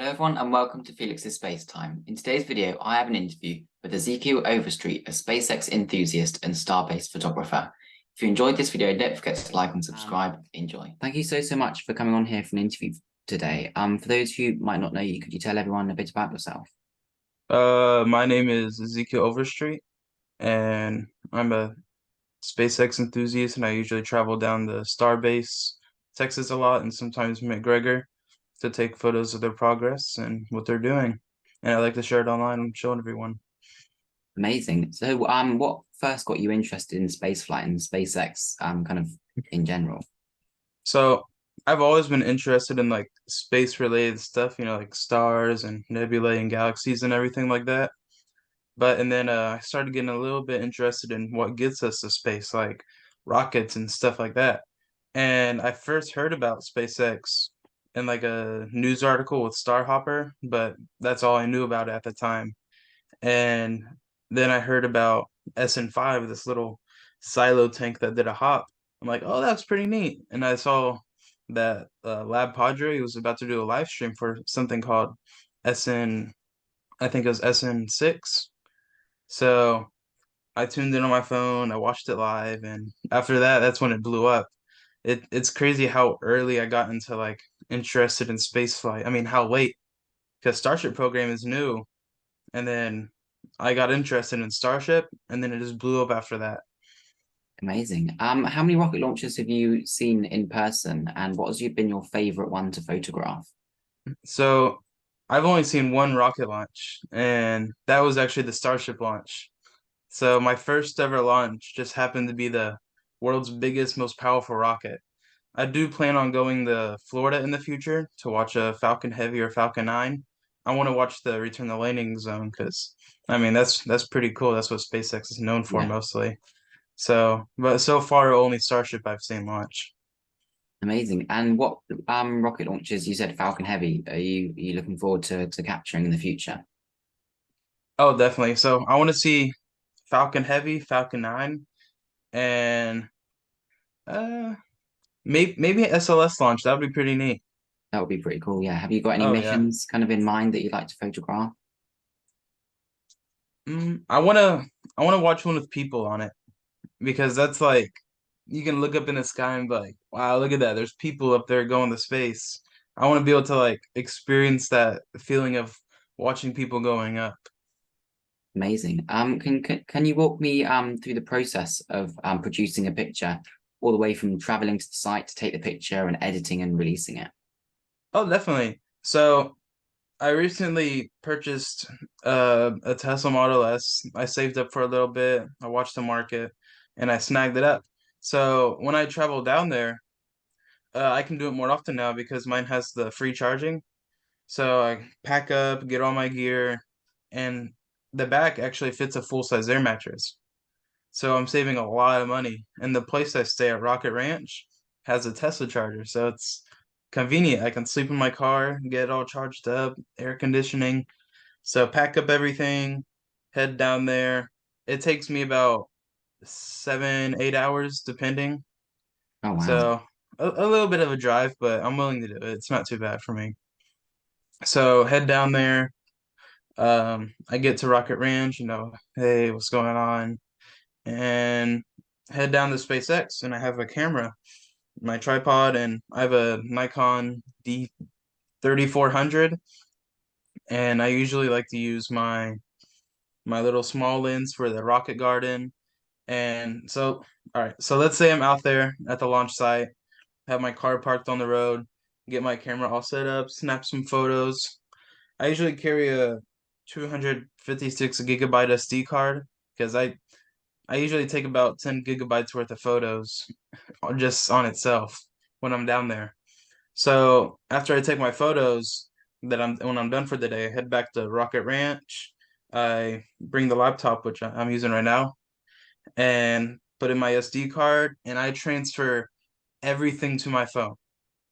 Everyone, and welcome to Felix's Space Time. In today's video, I have an interview with Ezekiel Overstreet, a SpaceX enthusiast and Starbase photographer. If you enjoyed this video, don't forget to like and subscribe. Enjoy. Thank you so much for coming on here for an interview today. For those who might not know you, could you tell everyone a bit about yourself? My name is Ezekiel Overstreet, and I'm a SpaceX enthusiast, and I usually travel down to Starbase, Texas a lot, and sometimes McGregor to take photos of their progress and what they're doing. And I like to share it online and show everyone. Amazing. So, what first got you interested in spaceflight and SpaceX, kind of in general? So I've always been interested in like space related stuff, like stars and nebulae and galaxies and everything like that. And then I started getting a little bit interested in what gets us to space, like rockets and stuff like that. And I first heard about SpaceX in like a news article with Starhopper, but that's all I knew about it at the time. And then I heard about SN5, this little silo tank that did a hop. I'm like, oh, that's pretty neat. And I saw that Lab Padre was about to do a live stream for something called SN, I think it was SN6. So I tuned in on my phone, I watched it live, and after that, that's when it blew up. It's crazy how early I got into like interested in space flight. I mean, how late, because Starship program is new, and then I got interested in Starship, and then it just blew up after that. Amazing. How many rocket launches have you seen in person, and what has been your favorite one to photograph? So I've only seen one rocket launch, and that was actually the Starship launch. So my first ever launch just happened to be the world's biggest, most powerful rocket. I do plan on going to Florida in the future to watch a Falcon Heavy or Falcon 9. I want to watch the Return to Landing Zone because I mean that's pretty cool. That's what SpaceX is known for Yeah. mostly. So, but so far only Starship I've seen launch. Amazing. And what rocket launches, you said Falcon Heavy, are you looking forward to capturing in the future? Oh, definitely. So I want to see Falcon Heavy, Falcon 9, and uh maybe SLS launch. That would be pretty neat. That would be pretty cool. Yeah. Have you got any Oh yeah. missions kind of in mind that you'd like to photograph? I wanna watch one with people on it because that's like you can look up in the sky and be like, wow, look at that. There's people up there going to space. I want to be able to like experience that feeling of watching people going up. Amazing. Can you walk me through the process of producing a picture all the way from traveling to the site to take the picture and editing and releasing it? Oh, definitely. So I recently purchased a Tesla Model S. I saved up for a little bit. I watched the market and I snagged it up. So when I travel down there, I can do it more often now because mine has the free charging. So I pack up, get all my gear, and the back actually fits a full-size air mattress. So I'm saving a lot of money. And the place I stay at, Rocket Ranch, has a Tesla charger. So it's convenient. I can sleep in my car, get it all charged up, air conditioning. So pack up everything, head down there. It takes me about 7, 8 hours, depending. Oh, wow. So a little bit of a drive, but I'm willing to do it. It's not too bad for me. So head down there. I get to Rocket Ranch, hey, what's going on? And head down to SpaceX, and I have a camera, my tripod, and I have a Nikon D3400, and I usually like to use my little small lens for the rocket garden. And so, all right, so let's say I'm out there at the launch site, have my car parked on the road, get my camera all set up, snap some photos. I usually carry a 256 gigabyte SD card because I usually take about 10 gigabytes worth of photos just on itself when I'm down there. So after I take my photos that I'm when I'm done for the day, I head back to Rocket Ranch. I bring the laptop, which I'm using right now, and put in my SD card, and I transfer everything to my phone.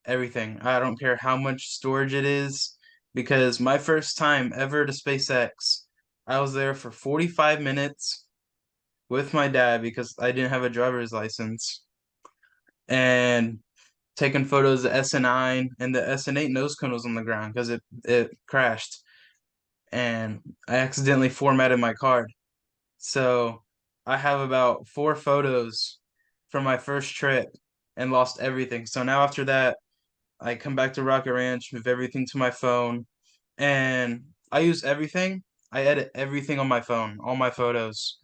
Everything. I don't care how much storage it is, because my first time ever to SpaceX, I was there for 45 minutes with my dad because I didn't have a driver's license. And taking photos of SN9, and the SN8 nose cone was on the ground because it crashed, and I accidentally formatted my card. So I have about 4 photos from my first trip and lost everything. So now after that, I come back to Rocket Ranch, move everything to my phone, and I use everything. I edit everything on my phone, all my photos.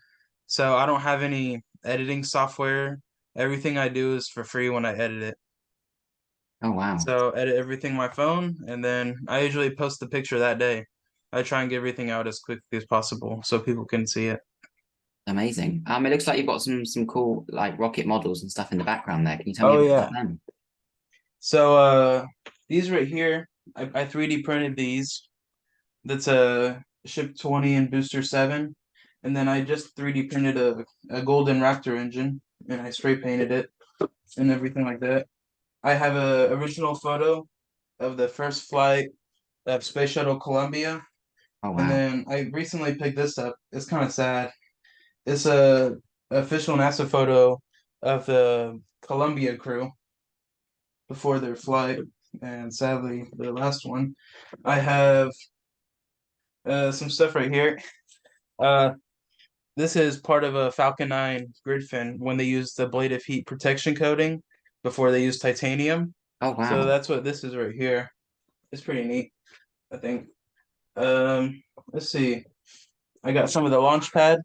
So I don't have any editing software. Everything I do is for free when I edit it. Oh, wow. So edit everything on my phone, and then I usually post the picture that day. I try and get everything out as quickly as possible so people can see it. Amazing. It looks like you've got some cool like rocket models and stuff in the background there. Can you tell me a Oh bit yeah. about them? So these right here, I 3D printed these. That's a Ship 20 and Booster 7. And then I just 3D printed a golden Raptor engine, and I spray painted it and everything like that. I have a original photo of the first flight of Space Shuttle Columbia. Oh, And wow. then I recently picked this up. It's kind of sad. It's a official NASA photo of the Columbia crew before their flight, and sadly the last one. I have some stuff right here. Uh, this is part of a Falcon 9 grid fin when they used the blade of heat protection coating before they used titanium. Oh, So wow. that's what this is right here. It's pretty neat, I think. Um, let's see. I got some of the launch pad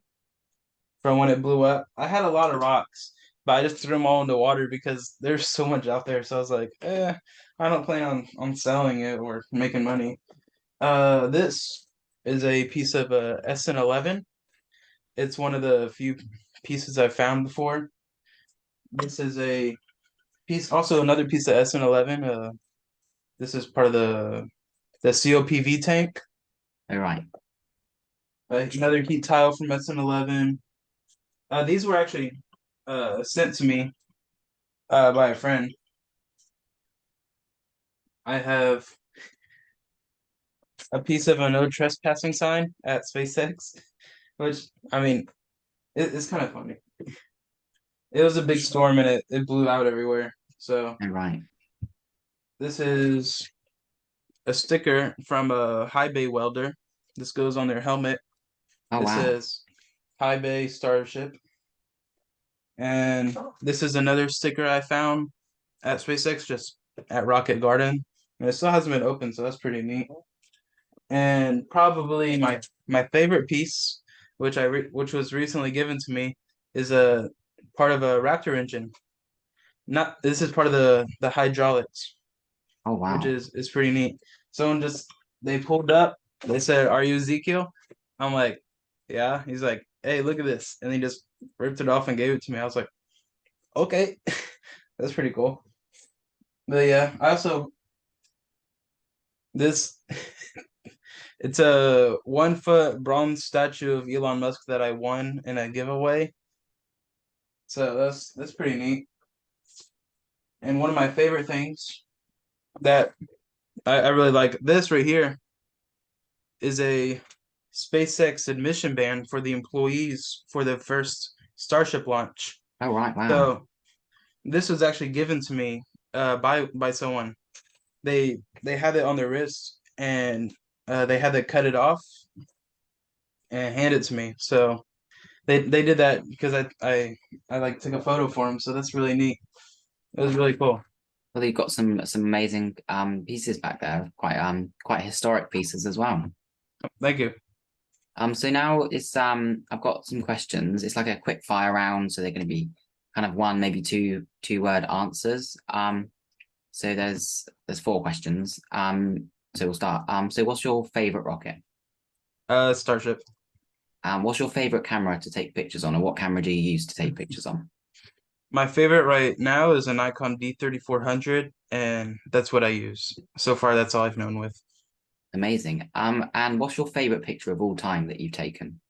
from when it blew up. I had a lot of rocks, but I just threw them all in the water because there's so much out there. So I was like, I don't plan on selling it or making money. This is a piece of SN11. It's one of the few pieces I've found before. This is a piece, also another piece of SN11. This is part of the COPV tank. All right. Another heat tile from SN11. These were actually sent to me by a friend. I have a piece of a no trespassing sign at SpaceX, which I mean, it's kind of funny. It was a big storm and it blew out everywhere. So All right. this is a sticker from a high bay welder. This goes on their helmet. Oh, It wow. says high bay starship. And this is another sticker I found at SpaceX, just at Rocket Garden. And it still hasn't been opened, so that's pretty neat. And probably my favorite piece, which was recently given to me, is a part of a Raptor engine. Not This is part of the hydraulics, Oh, which wow. is pretty neat. Someone just they pulled up. They said, "Are you Ezekiel?" I'm like, "Yeah." He's like, "Hey, look at this," and he just ripped it off and gave it to me. I was like, "Okay, that's pretty cool." But yeah, I also this it's a 1 foot bronze statue of Elon Musk that I won in a giveaway. So that's pretty neat. And one of my favorite things that I really like this right here is a SpaceX admission band for the employees for the first Starship launch. Oh, right. Wow. So this was actually given to me by someone. They had it on their wrist, and they had to cut it off and hand it to me. So they did that because I like took a photo for them. So that's really neat. It was really cool. Well, you've got some amazing pieces back there, quite historic pieces as well. Thank you. So now it's I've got some questions. It's like a quick fire round, so they're going to be kind of one, maybe two word answers. So there's 4 questions. So we'll start. So what's your favorite rocket? Starship. What's your favorite camera to take pictures on, or what camera do you use to take pictures on? My favorite right now is a Nikon D3400, and that's what I use. So far, that's all I've known with. Amazing. And what's your favorite picture of all time that you've taken?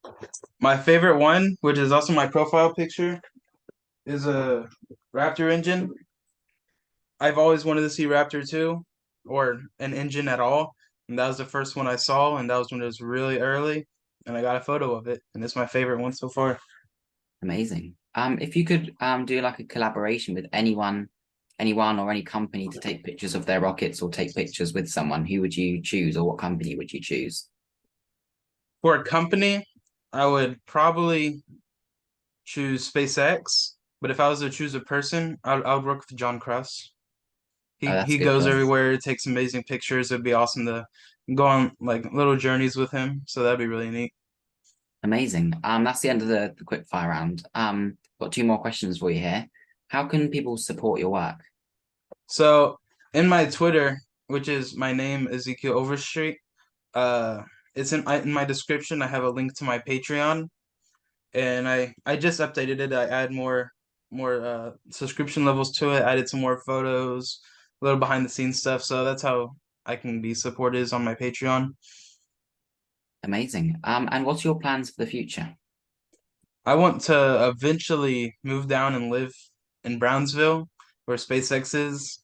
My favorite one, which is also my profile picture, is a Raptor engine. I've always wanted to see Raptor 2 or an engine at all. And that was the first one I saw, and that was when it was really early. And I got a photo of it, and it's my favorite one so far. Amazing. If you could do like a collaboration with anyone anyone or any company to take pictures of their rockets or take pictures with someone, who would you choose, or what company would you choose? For a company, I would probably choose SpaceX. But if I was to choose a person, I would work with John Cross. Oh, He that's a he good goes choice. everywhere, takes amazing pictures. It'd be awesome to go on like little journeys with him. So that'd be really neat. Amazing. That's the end of the quick fire round. Got two more questions for you here. How can people support your work? So in my Twitter, which is my name, Ezekiel Overstreet, uh, it's in my description. I have a link to my Patreon, and I just updated it. I add more subscription levels to it. Added some more photos, a little behind the scenes stuff. So that's how I can be supported is on my Patreon. Amazing. And what's your plans for the future? I want to eventually move down and live in Brownsville, where SpaceX is,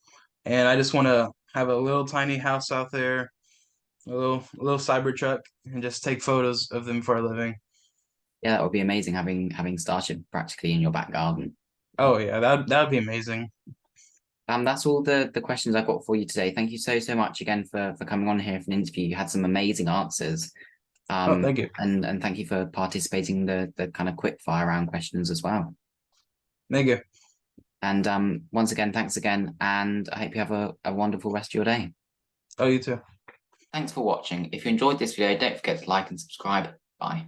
and I just want to have a little tiny house out there, a little Cybertruck, and just take photos of them for a living. Yeah, that would be amazing having Starship practically in your back garden. Oh yeah, that'd be amazing. That's all the questions I've got for you today. Thank you so much again for coming on here for an interview. You had some amazing answers. Oh, thank you, And thank you for participating in the kind of quick fire round questions as well. thank you. And once again, thanks again, and I hope you have a wonderful rest of your day. Oh, you too. Thanks for watching. If you enjoyed this video, don't forget to like and subscribe. Bye.